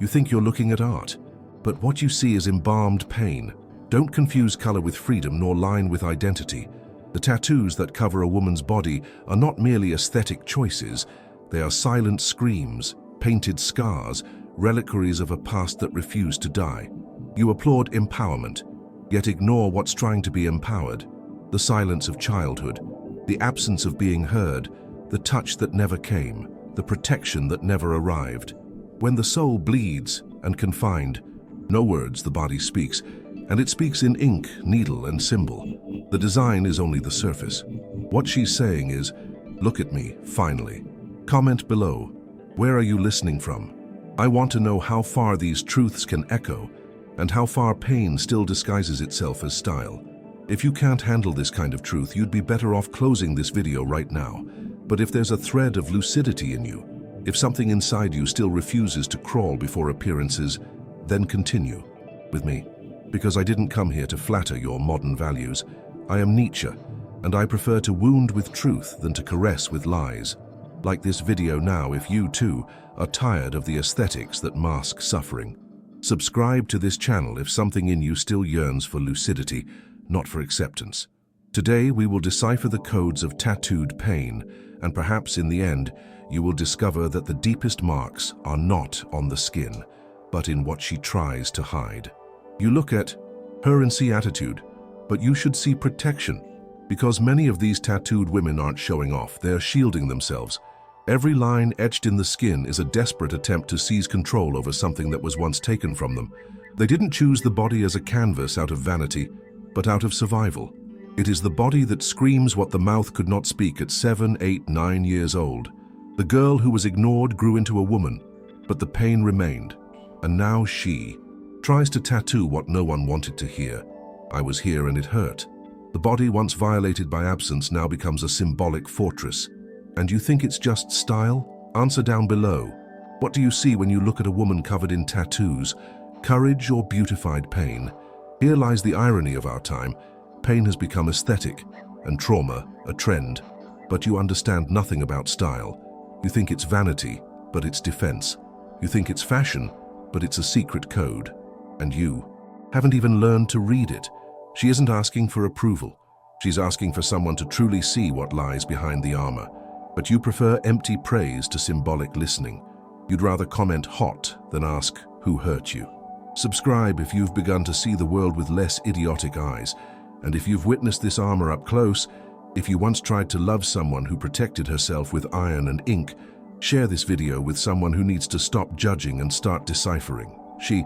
You think you're looking at art, but what you see is embalmed pain. Don't confuse color with freedom nor line with identity. The tattoos that cover a woman's body are not merely aesthetic choices. They are silent screams, painted scars, reliquaries of a past that refused to die. You applaud empowerment, yet ignore what's trying to be empowered. The silence of childhood, the absence of being heard, the touch that never came, the protection that never arrived. When the soul bleeds and confined, no words the body speaks, and it speaks in ink, needle, and symbol. The design is only the surface. What she's saying is, look at me, finally. Comment below. Where are you listening from? I want to know how far these truths can echo, and how far pain still disguises itself as style. If you can't handle this kind of truth, you'd be better off closing this video right now. But if there's a thread of lucidity in you, if something inside you still refuses to crawl before appearances, then continue with me. Because I didn't come here to flatter your modern values. I am Nietzsche, and I prefer to wound with truth than to caress with lies. Like this video now if you too are tired of the aesthetics that mask suffering. Subscribe to this channel if something in you still yearns for lucidity, not for acceptance. Today we will decipher the codes of tattooed pain, and perhaps in the end you will discover that the deepest marks are not on the skin, but in what she tries to hide. You look at her and see attitude, but you should see protection, because many of these tattooed women aren't showing off, they're shielding themselves. Every line etched in the skin is a desperate attempt to seize control over something that was once taken from them. They didn't choose the body as a canvas out of vanity, but out of survival. It is the body that screams what the mouth could not speak at 7, 8, 9 years old. The girl who was ignored grew into a woman, but the pain remained. And now she tries to tattoo what no one wanted to hear. I was here and it hurt. The body once violated by absence now becomes a symbolic fortress. And you think it's just style? Answer down below. What do you see when you look at a woman covered in tattoos? Courage or beautified pain? Here lies the irony of our time. Pain has become aesthetic, and trauma a trend. But you understand nothing about style. You think it's vanity, but it's defense. You think it's fashion, but it's a secret code. And you haven't even learned to read it. She isn't asking for approval. She's asking for someone to truly see what lies behind the armor. But you prefer empty praise to symbolic listening. You'd rather comment hot than ask who hurt you. Subscribe if you've begun to see the world with less idiotic eyes. And if you've witnessed this armor up close, if you once tried to love someone who protected herself with iron and ink, share this video with someone who needs to stop judging and start deciphering. She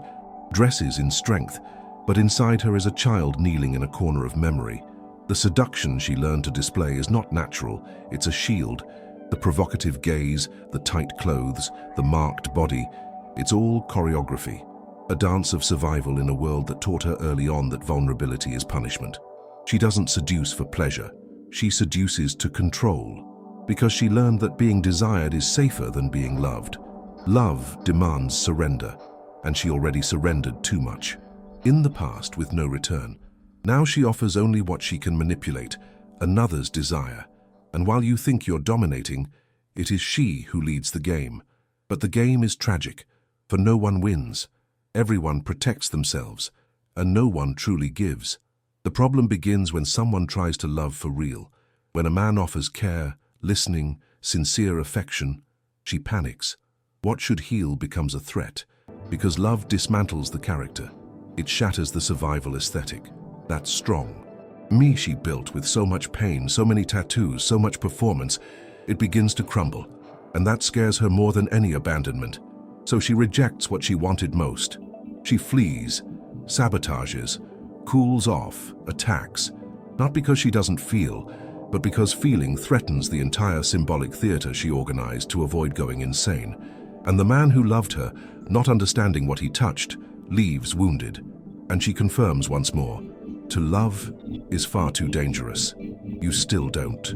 dresses in strength, but inside her is a child kneeling in a corner of memory. The seduction she learned to display is not natural, it's a shield. The provocative gaze, the tight clothes, the marked body, it's all choreography. A dance of survival in a world that taught her early on that vulnerability is punishment. She doesn't seduce for pleasure, she seduces to control. Because she learned that being desired is safer than being loved. Love demands surrender, and she already surrendered too much. In the past with no return. Now she offers only what she can manipulate, another's desire. And while you think you're dominating, it is she who leads the game. But the game is tragic, for no one wins. Everyone protects themselves, and no one truly gives. The problem begins when someone tries to love for real. When a man offers care, listening, sincere affection, she panics. What should heal becomes a threat, because love dismantles the character. It shatters the survival aesthetic. That's strong. Me she built with so much pain, so many tattoos, so much performance, it begins to crumble. And that scares her more than any abandonment. So she rejects what she wanted most. She flees, sabotages, cools off, attacks. Not because she doesn't feel, but because feeling threatens the entire symbolic theater she organized to avoid going insane. And the man who loved her, not understanding what he touched, leaves wounded. And she confirms once more, to love is far too dangerous. You still don't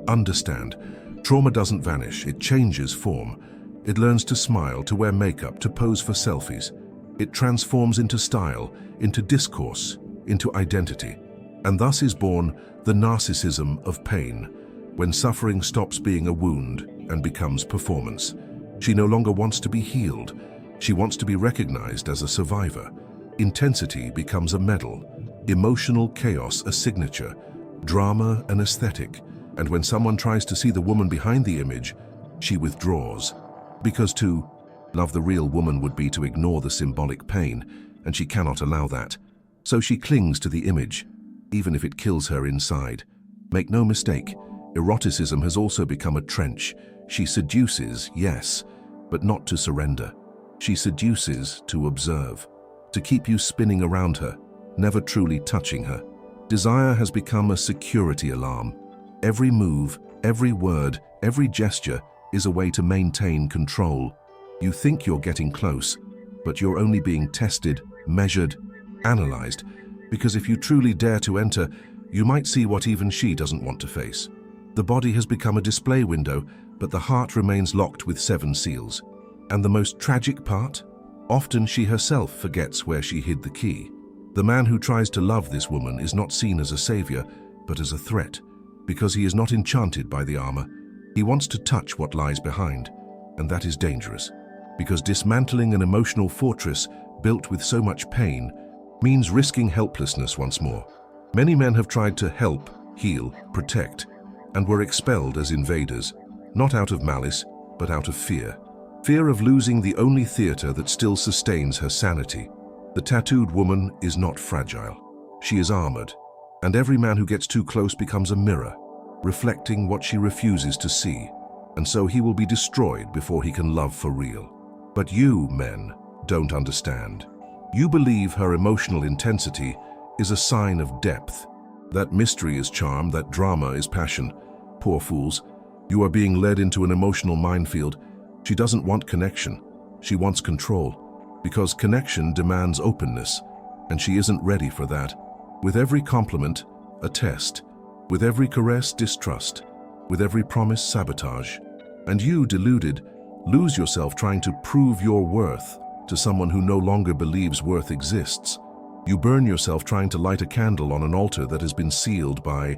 understand. Trauma doesn't vanish, it changes form. It learns to smile, to wear makeup, to pose for selfies. It transforms into style, into discourse, into identity. And thus is born the narcissism of pain, when suffering stops being a wound and becomes performance. She no longer wants to be healed. She wants to be recognized as a survivor. Intensity becomes a medal, emotional chaos a signature, drama an aesthetic, and when someone tries to see the woman behind the image, she withdraws. Because to love the real woman would be to ignore the symbolic pain, and she cannot allow that. So she clings to the image, even if it kills her inside. Make no mistake, eroticism has also become a trench. She seduces, yes, but not to surrender. She seduces to observe, to keep you spinning around her, never truly touching her. Desire has become a security alarm. Every move, every word, every gesture is a way to maintain control. You think you're getting close, but you're only being tested, measured, analyzed, because if you truly dare to enter, you might see what even she doesn't want to face. The body has become a display window, but the heart remains locked with 7 seals. And the most tragic part? Often she herself forgets where she hid the key. The man who tries to love this woman is not seen as a savior, but as a threat, because he is not enchanted by the armor. He wants to touch what lies behind, and that is dangerous, because dismantling an emotional fortress built with so much pain means risking helplessness once more. Many men have tried to help, heal, protect, and were expelled as invaders, not out of malice, but out of fear. Fear of losing the only theater that still sustains her sanity. The tattooed woman is not fragile. She is armored, and every man who gets too close becomes a mirror, reflecting what she refuses to see, and so he will be destroyed before he can love for real. But you, men, don't understand. You believe her emotional intensity is a sign of depth. That mystery is charm, that drama is passion. Poor fools, you are being led into an emotional minefield. She doesn't want connection, she wants control, because connection demands openness, and she isn't ready for that. With every compliment, a test. With every caress, distrust. With every promise, sabotage. And you, deluded, lose yourself trying to prove your worth to someone who no longer believes worth exists. You burn yourself trying to light a candle on an altar that has been sealed by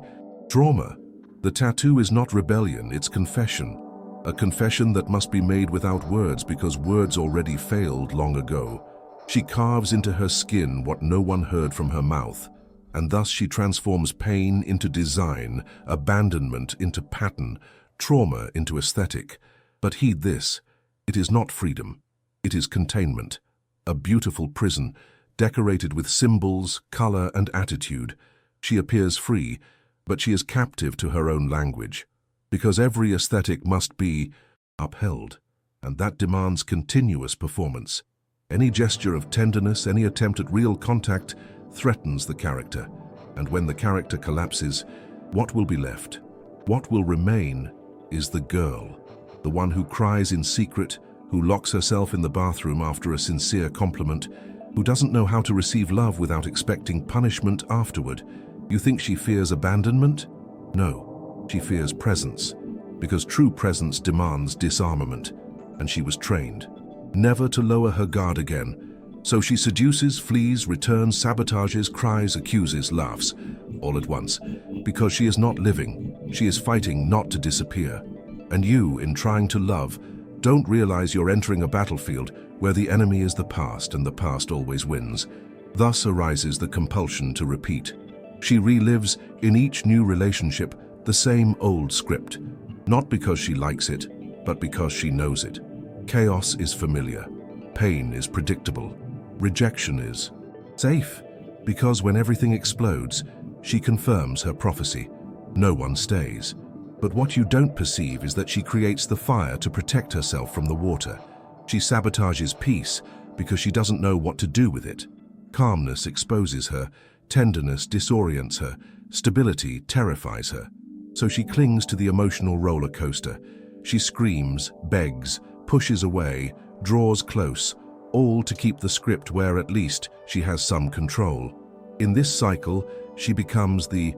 trauma. The tattoo is not rebellion, it's confession. A confession that must be made without words because words already failed long ago. She carves into her skin what no one heard from her mouth, and thus she transforms pain into design, abandonment into pattern, trauma into aesthetic. But heed this, it is not freedom, it is containment. A beautiful prison, decorated with symbols, color, and attitude. She appears free, but she is captive to her own language. Because every aesthetic must be upheld, and that demands continuous performance. Any gesture of tenderness, any attempt at real contact threatens the character, and when the character collapses, what will be left? What will remain is the girl, the one who cries in secret, who locks herself in the bathroom after a sincere compliment, who doesn't know how to receive love without expecting punishment afterward. You think she fears abandonment? No. She fears presence, because true presence demands disarmament, and she was trained never to lower her guard again. So she seduces, flees, returns, sabotages, cries, accuses, laughs, all at once, because she is not living, she is fighting not to disappear. And you, in trying to love, don't realize you're entering a battlefield where the enemy is the past and the past always wins. Thus arises the compulsion to repeat. She relives in each new relationship the same old script, not because she likes it, but because she knows it. Chaos is familiar, pain is predictable, rejection is safe, because when everything explodes, she confirms her prophecy. No one stays. But what you don't perceive is that she creates the fire to protect herself from the water. She sabotages peace because she doesn't know what to do with it. Calmness exposes her, tenderness disorients her, stability terrifies her. So she clings to the emotional roller coaster. She screams, begs, pushes away, draws close, all to keep the script where at least she has some control. In this cycle, she becomes the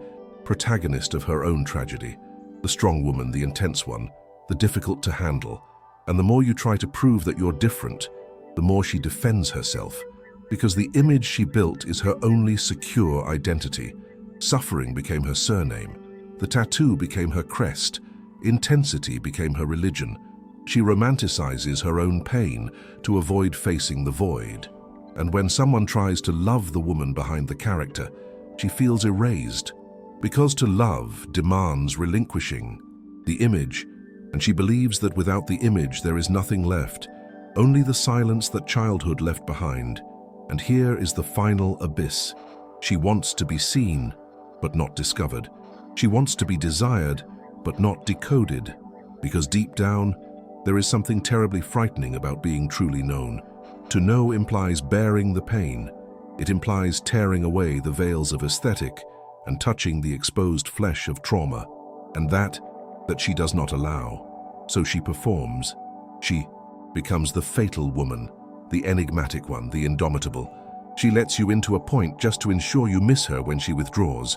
protagonist of her own tragedy, the strong woman, the intense one, the difficult to handle. And the more you try to prove that you're different, the more she defends herself, because the image she built is her only secure identity. Suffering became her surname. The tattoo became her crest. Intensity became her religion. She romanticizes her own pain to avoid facing the void. And when someone tries to love the woman behind the character, she feels erased. Because to love demands relinquishing the image, and she believes that without the image there is nothing left, only the silence that childhood left behind. And here is the final abyss. She wants to be seen, but not discovered. She wants to be desired, but not decoded, because deep down, there is something terribly frightening about being truly known. To know implies bearing the pain. It implies tearing away the veils of aesthetic and touching the exposed flesh of trauma, and that she does not allow. So she performs. She becomes the fatal woman, the enigmatic one, the indomitable. She lets you into a point just to ensure you miss her when she withdraws.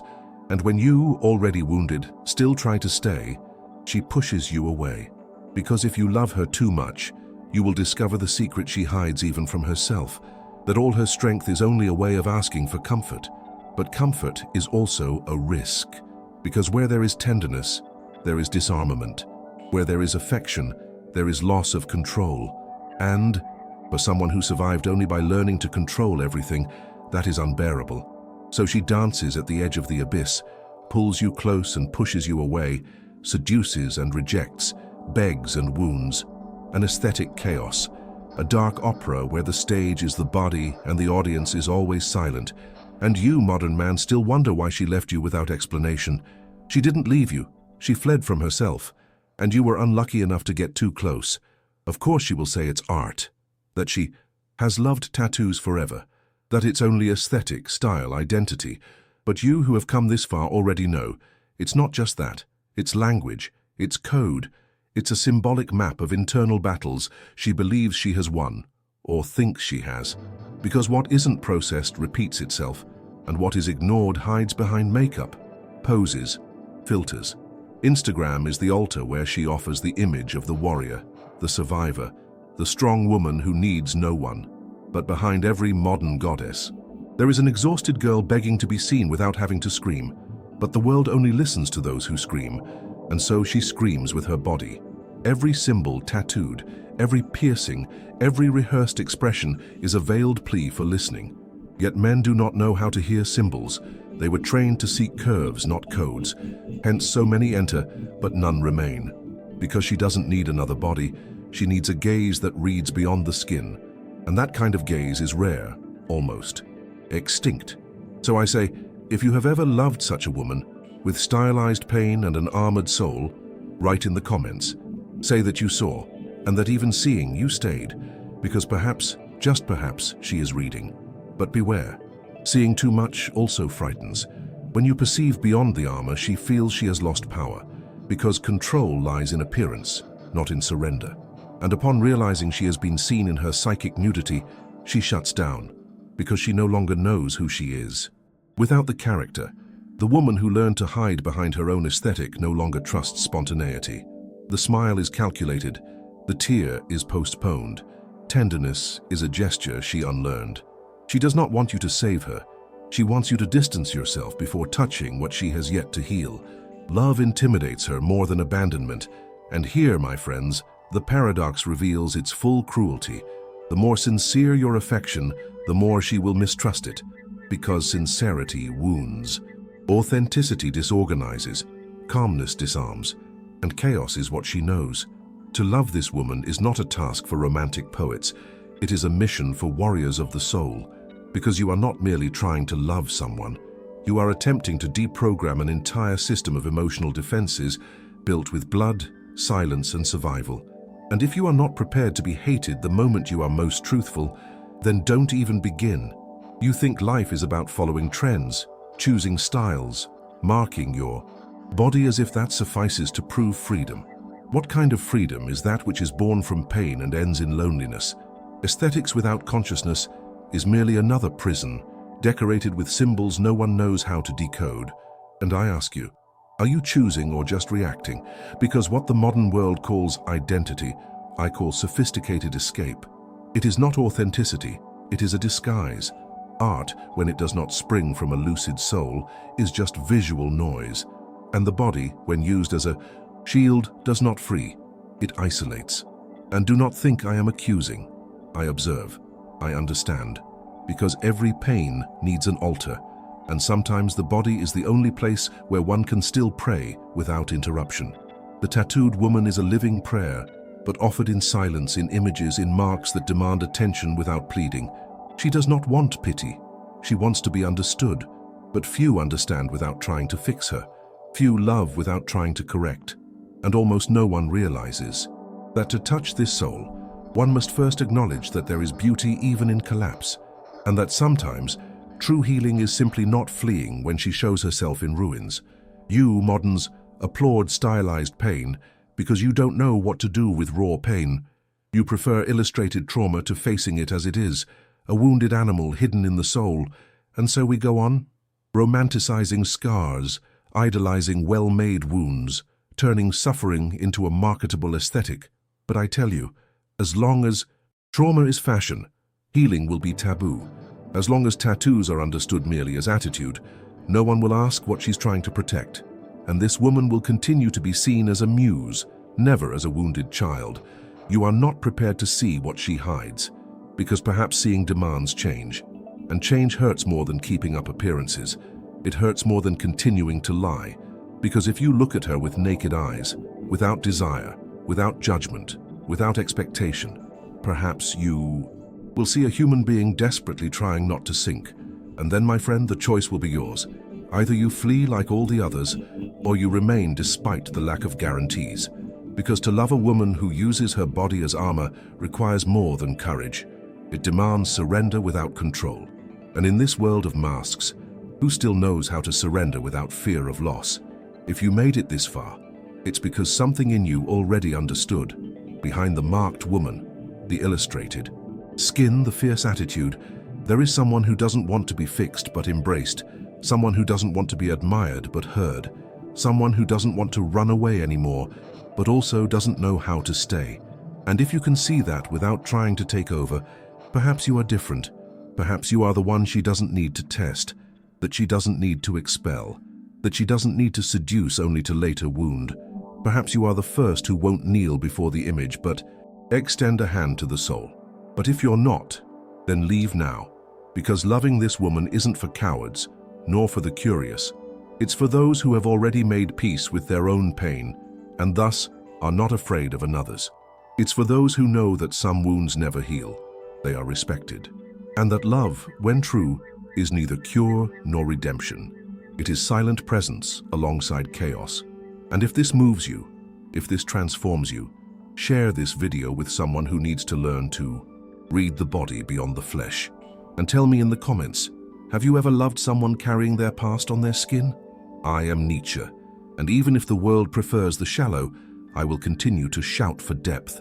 And when you, already wounded, still try to stay, she pushes you away. Because if you love her too much, you will discover the secret she hides even from herself, that all her strength is only a way of asking for comfort. But comfort is also a risk, because where there is tenderness, there is disarmament. Where there is affection, there is loss of control. And, for someone who survived only by learning to control everything, that is unbearable. So she dances at the edge of the abyss, pulls you close and pushes you away, seduces and rejects, begs and wounds. An aesthetic chaos, a dark opera where the stage is the body and the audience is always silent. And you, modern man, still wonder why she left you without explanation. She didn't leave you, she fled from herself, and you were unlucky enough to get too close. Of course she will say it's art, that she has loved tattoos forever, that it's only aesthetic, style, identity. But you who have come this far already know, it's not just that, it's language, it's code. It's a symbolic map of internal battles she believes she has won, or thinks she has. Because what isn't processed repeats itself, and what is ignored hides behind makeup, poses, filters. Instagram is the altar where she offers the image of the warrior, the survivor, the strong woman who needs no one. But behind every modern goddess, there is an exhausted girl begging to be seen without having to scream. But the world only listens to those who scream, and so she screams with her body. Every symbol tattooed, every piercing, every rehearsed expression is a veiled plea for listening. Yet men do not know how to hear symbols. They were trained to seek curves, not codes. Hence so many enter, but none remain. Because she doesn't need another body, she needs a gaze that reads beyond the skin. And that kind of gaze is rare, almost extinct. So I say, if you have ever loved such a woman, with stylized pain and an armored soul, write in the comments. Say that you saw, and that even seeing you stayed, because perhaps, just perhaps, she is reading. But beware, seeing too much also frightens. When you perceive beyond the armor, she feels she has lost power, because control lies in appearance, not in surrender. And upon realizing she has been seen in her psychic nudity, she shuts down, because she no longer knows who she is. Without the character, the woman who learned to hide behind her own aesthetic no longer trusts spontaneity. The smile is calculated, the tear is postponed. Tenderness is a gesture she unlearned. She does not want you to save her. She wants you to distance yourself before touching what she has yet to heal. Love intimidates her more than abandonment. And here, my friends, the paradox reveals its full cruelty. The more sincere your affection, the more she will mistrust it, because sincerity wounds. Authenticity disorganizes, calmness disarms, and chaos is what she knows. To love this woman is not a task for romantic poets. It is a mission for warriors of the soul, because you are not merely trying to love someone. You are attempting to deprogram an entire system of emotional defenses built with blood, silence, and survival. And if you are not prepared to be hated the moment you are most truthful, then don't even begin. You think life is about following trends, choosing styles, marking your body as if that suffices to prove freedom. What kind of freedom is that which is born from pain and ends in loneliness? Aesthetics without consciousness is merely another prison, decorated with symbols no one knows how to decode. And I ask you, are you choosing or just reacting? Because what the modern world calls identity, I call sophisticated escape. It is not authenticity, it is a disguise. Art, when it does not spring from a lucid soul, is just visual noise. And the body, when used as a shield, does not free. It isolates. And do not think I am accusing. I observe. I understand. Because every pain needs an altar, and sometimes the body is the only place where one can still pray without interruption. The tattooed woman is a living prayer, but offered in silence, in images, in marks that demand attention without pleading. She does not want pity. She wants to be understood, but few understand without trying to fix her. Few love without trying to correct. And almost no one realizes that to touch this soul, one must first acknowledge that there is beauty even in collapse, and that sometimes true healing is simply not fleeing when she shows herself in ruins. You, moderns, applaud stylized pain because you don't know what to do with raw pain. You prefer illustrated trauma to facing it as it is, a wounded animal hidden in the soul, and so we go on, romanticizing scars, idolizing well-made wounds, turning suffering into a marketable aesthetic. But I tell you, as long as trauma is fashion, healing will be taboo. As long as tattoos are understood merely as attitude, no one will ask what she's trying to protect. And this woman will continue to be seen as a muse, never as a wounded child. You are not prepared to see what she hides, because perhaps seeing demands change. And change hurts more than keeping up appearances. It hurts more than continuing to lie. Because if you look at her with naked eyes, without desire, without judgment, without expectation, perhaps you will see a human being desperately trying not to sink. And then, my friend, the choice will be yours. Either you flee like all the others, or you remain despite the lack of guarantees. Because to love a woman who uses her body as armor requires more than courage. It demands surrender without control. And in this world of masks, who still knows how to surrender without fear of loss? If you made it this far, it's because something in you already understood. Behind the marked woman, the illustrated skin, the fierce attitude, there is someone who doesn't want to be fixed but embraced, someone who doesn't want to be admired but heard, someone who doesn't want to run away anymore but also doesn't know how to stay. And if you can see that without trying to take over, perhaps you are different. Perhaps you are the one she doesn't need to test, that she doesn't need to expel, that she doesn't need to seduce only to later wound. Perhaps you are the first who won't kneel before the image but extend a hand to the soul. But if you're not, then leave now, because loving this woman isn't for cowards, nor for the curious. It's for those who have already made peace with their own pain, and thus are not afraid of another's. It's for those who know that some wounds never heal, they are respected, and that love, when true, is neither cure nor redemption. It is silent presence alongside chaos. And if this moves you, if this transforms you, share this video with someone who needs to learn to read the body beyond the flesh. And tell me in the comments, have you ever loved someone carrying their past on their skin? I am Nietzsche, and even if the world prefers the shallow, I will continue to shout for depth.